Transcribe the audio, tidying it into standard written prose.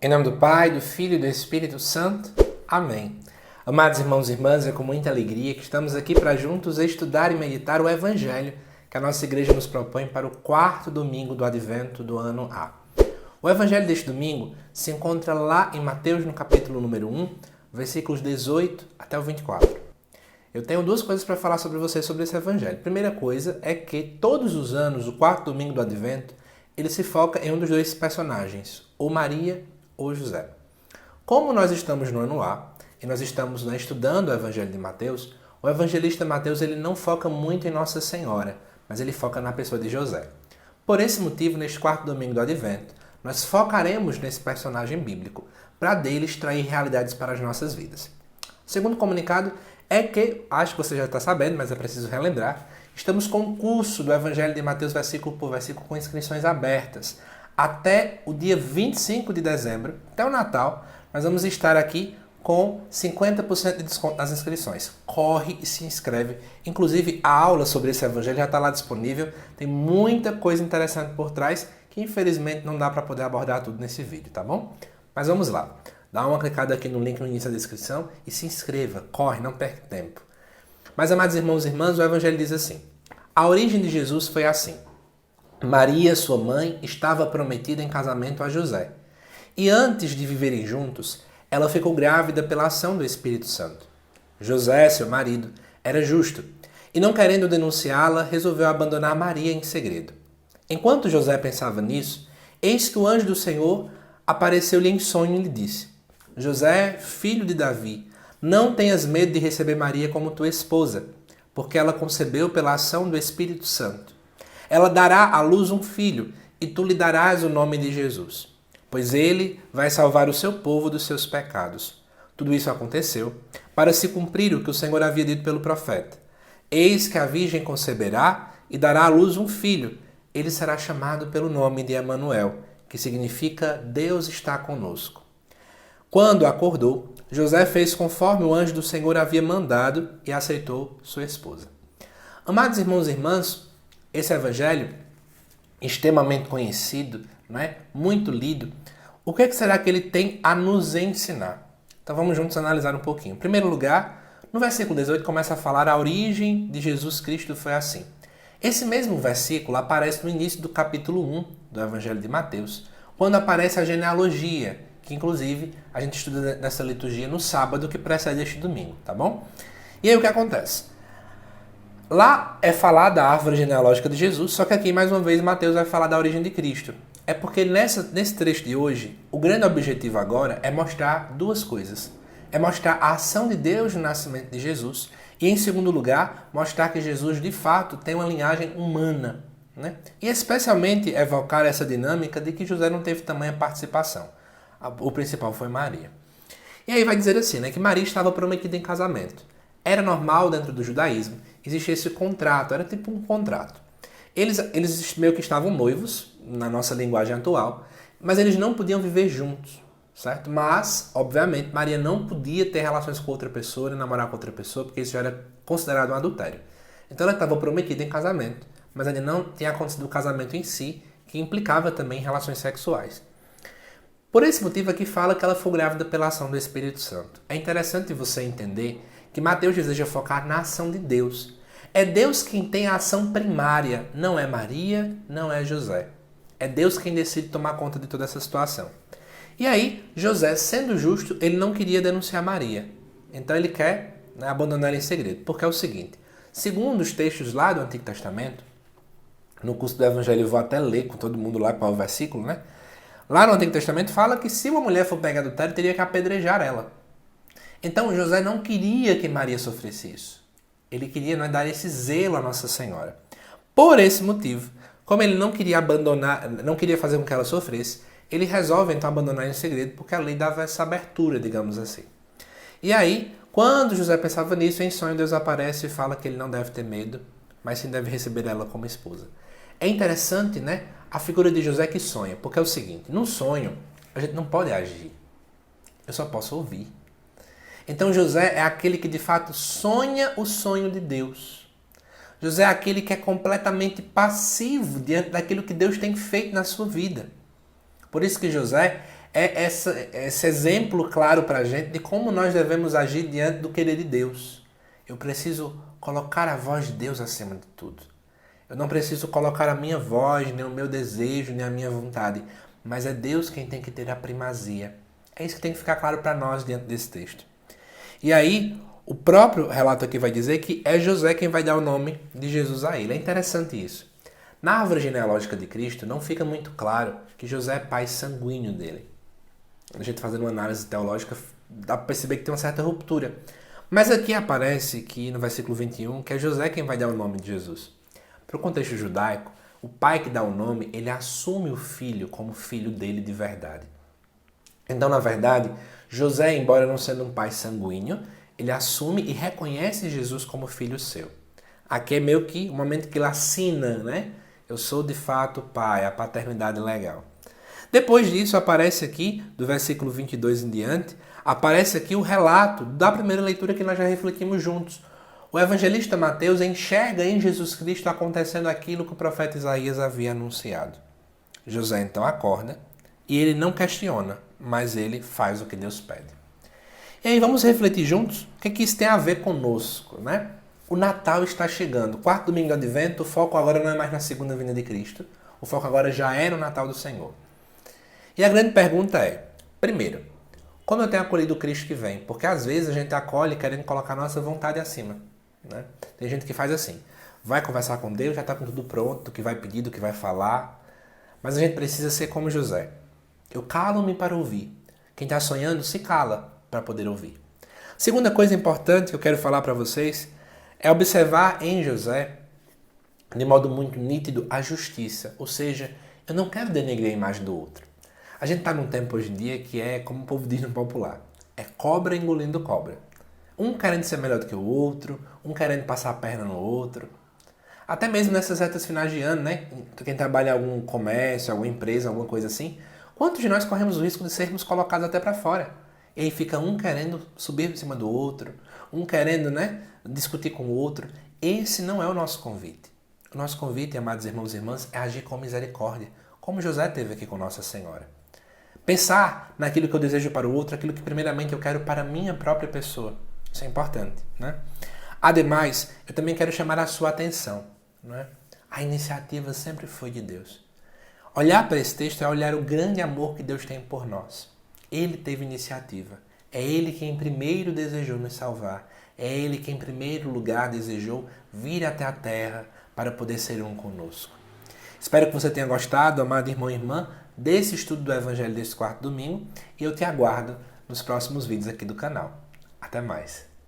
Em nome do Pai, do Filho e do Espírito Santo. Amém. Amados irmãos e irmãs, é com muita alegria que estamos aqui para juntos estudar e meditar o Evangelho que a nossa igreja nos propõe para o quarto domingo do Advento do ano A. O Evangelho deste domingo se encontra lá em Mateus, no capítulo número 1, versículos 18 até o 24. Eu tenho duas coisas para falar sobre você sobre esse Evangelho. A primeira coisa é que todos os anos, o quarto domingo do Advento, ele se foca em um dos dois personagens, ou Maria ou José. Como nós estamos no ano A e nós estamos estudando o Evangelho de Mateus, o evangelista Mateus ele não foca muito em Nossa Senhora, mas ele foca na pessoa de José. Por esse motivo, neste quarto domingo do Advento, nós focaremos nesse personagem bíblico, para dele extrair realidades para as nossas vidas. O segundo comunicado é que, acho que você já está sabendo, mas é preciso relembrar, estamos com o curso do Evangelho de Mateus versículo por versículo com inscrições abertas. Até o dia 25 de dezembro, até o Natal, nós vamos estar aqui com 50% de desconto nas inscrições. Corre e se inscreve. Inclusive, a aula sobre esse evangelho já está lá disponível. Tem muita coisa interessante por trás que, infelizmente, não dá para poder abordar tudo nesse vídeo, tá bom? Mas vamos lá. Dá uma clicada aqui no link no início da descrição e se inscreva. Corre, não perca tempo. Mas, amados irmãos e irmãs, o evangelho diz assim. A origem de Jesus foi assim. Maria, sua mãe, estava prometida em casamento a José. E antes de viverem juntos, ela ficou grávida pela ação do Espírito Santo. José, seu marido, era justo e, não querendo denunciá-la, resolveu abandonar Maria em segredo. Enquanto José pensava nisso, eis que o anjo do Senhor apareceu-lhe em sonho e lhe disse: José, filho de Davi, não tenhas medo de receber Maria como tua esposa, porque ela concebeu pela ação do Espírito Santo. Ela dará à luz um filho, e tu lhe darás o nome de Jesus, pois ele vai salvar o seu povo dos seus pecados. Tudo isso aconteceu para se cumprir o que o Senhor havia dito pelo profeta. Eis que a virgem conceberá e dará à luz um filho. Ele será chamado pelo nome de Emanuel, que significa Deus está conosco. Quando acordou, José fez conforme o anjo do Senhor havia mandado e aceitou sua esposa. Amados irmãos e irmãs, esse evangelho, extremamente conhecido, muito lido, o que será que ele tem a nos ensinar? Então vamos juntos analisar um pouquinho. Em primeiro lugar, no versículo 18 começa a falar a origem de Jesus Cristo foi assim. Esse mesmo versículo aparece no início do capítulo 1 do Evangelho de Mateus, quando aparece a genealogia, que inclusive a gente estuda nessa liturgia no sábado que precede este domingo, tá bom? E aí o que acontece? Lá é falar da árvore genealógica de Jesus, só que aqui, mais uma vez, Mateus vai falar da origem de Cristo. É porque nesse trecho de hoje, o grande objetivo agora é mostrar duas coisas. É mostrar a ação de Deus no nascimento de Jesus e, em segundo lugar, mostrar que Jesus, de fato, tem uma linhagem humana. E especialmente evocar essa dinâmica de que José não teve tamanha participação. O principal foi Maria. E aí vai dizer assim, que Maria estava prometida em casamento. Era normal dentro do judaísmo existir esse contrato, era tipo um contrato. Eles meio que estavam noivos, na nossa linguagem atual, mas eles não podiam viver juntos, certo? Mas, obviamente, Maria não podia ter relações com outra pessoa, nem namorar com outra pessoa, porque isso já era considerado um adultério. Então ela estava prometida em casamento, mas ainda não tinha acontecido o casamento em si, que implicava também relações sexuais. Por esse motivo aqui fala que ela foi grávida pela ação do Espírito Santo. É interessante você entender que Mateus deseja focar na ação de Deus. É Deus quem tem a ação primária, não é Maria, não é José. É Deus quem decide tomar conta de toda essa situação. E aí, José, sendo justo, ele não queria denunciar Maria. Então ele quer abandonar ela em segredo. Porque é o seguinte, segundo os textos lá do Antigo Testamento, no curso do Evangelho eu vou até ler com todo mundo lá qual é o versículo, Lá no Antigo Testamento fala que se uma mulher for pega adultério, teria que apedrejar ela. Então José não queria que Maria sofresse isso. Ele queria dar esse zelo à Nossa Senhora. Por esse motivo, como ele não queria abandonar, não queria fazer com que ela sofresse, ele resolve então abandonar em segredo, porque a lei dava essa abertura, digamos assim. E aí, quando José pensava nisso, em sonho Deus aparece e fala que ele não deve ter medo, mas sim deve receber ela como esposa. É interessante, a figura de José que sonha, porque é o seguinte, no sonho a gente não pode agir, eu só posso ouvir. Então José é aquele que de fato sonha o sonho de Deus. José é aquele que é completamente passivo diante daquilo que Deus tem feito na sua vida. Por isso que José é esse exemplo claro para a gente de como nós devemos agir diante do querer de Deus. Eu preciso colocar a voz de Deus acima de tudo. Eu não preciso colocar a minha voz, nem o meu desejo, nem a minha vontade, mas é Deus quem tem que ter a primazia. É isso que tem que ficar claro para nós diante desse texto. E aí, o próprio relato aqui vai dizer que é José quem vai dar o nome de Jesus a ele. É interessante isso. Na árvore genealógica de Cristo, não fica muito claro que José é pai sanguíneo dele. A gente fazendo uma análise teológica, dá para perceber que tem uma certa ruptura. Mas aqui aparece que no versículo 21, que é José quem vai dar o nome de Jesus. Para o contexto judaico, o pai que dá o nome, ele assume o filho como filho dele de verdade. Então, na verdade, José, embora não sendo um pai sanguíneo, ele assume e reconhece Jesus como filho seu. Aqui é meio que o momento que ele assina, né? Eu sou de fato pai, a paternidade legal. Depois disso, aparece aqui, do versículo 22 em diante, aparece aqui o relato da primeira leitura que nós já refletimos juntos. O evangelista Mateus enxerga em Jesus Cristo acontecendo aquilo que o profeta Isaías havia anunciado. José então acorda e ele não questiona, mas ele faz o que Deus pede. E aí vamos refletir juntos o que isso tem a ver conosco, né? O Natal está chegando. Quarto domingo do Advento, o foco agora não é mais na segunda vinda de Cristo. O foco agora já é no Natal do Senhor. E a grande pergunta é, primeiro, como eu tenho acolhido o Cristo que vem? Porque às vezes a gente acolhe querendo colocar a nossa vontade acima. Né? Tem gente que faz assim, vai conversar com Deus, já está com tudo pronto, do que vai pedir, do que vai falar. Mas a gente precisa ser como José. Eu calo-me para ouvir. Quem está sonhando se cala para poder ouvir. Segunda coisa importante que eu quero falar para vocês é observar em José, de modo muito nítido, a justiça. Ou seja, eu não quero denegrir a imagem do outro. A gente está num tempo hoje em dia que é, como o povo diz no popular, é cobra engolindo cobra. Um querendo ser melhor do que o outro, um querendo passar a perna no outro. Até mesmo nessas retas finais de ano, né? Quem trabalha em algum comércio, alguma empresa, alguma coisa assim, quantos de nós corremos o risco de sermos colocados até para fora? E aí fica um querendo subir em cima do outro, um querendo, né, discutir com o outro. Esse não é o nosso convite. O nosso convite, amados irmãos e irmãs, é agir com misericórdia, como José teve aqui com Nossa Senhora. Pensar naquilo que eu desejo para o outro, aquilo que primeiramente eu quero para a minha própria pessoa. Isso é importante, né? Ademais, eu também quero chamar a sua atenção, né? A iniciativa sempre foi de Deus. Olhar para esse texto é olhar o grande amor que Deus tem por nós. Ele teve iniciativa. É Ele quem primeiro desejou nos salvar. É Ele quem em primeiro lugar desejou vir até a terra para poder ser um conosco. Espero que você tenha gostado, amado irmão e irmã, desse estudo do Evangelho deste quarto domingo e eu te aguardo nos próximos vídeos aqui do canal. Até mais!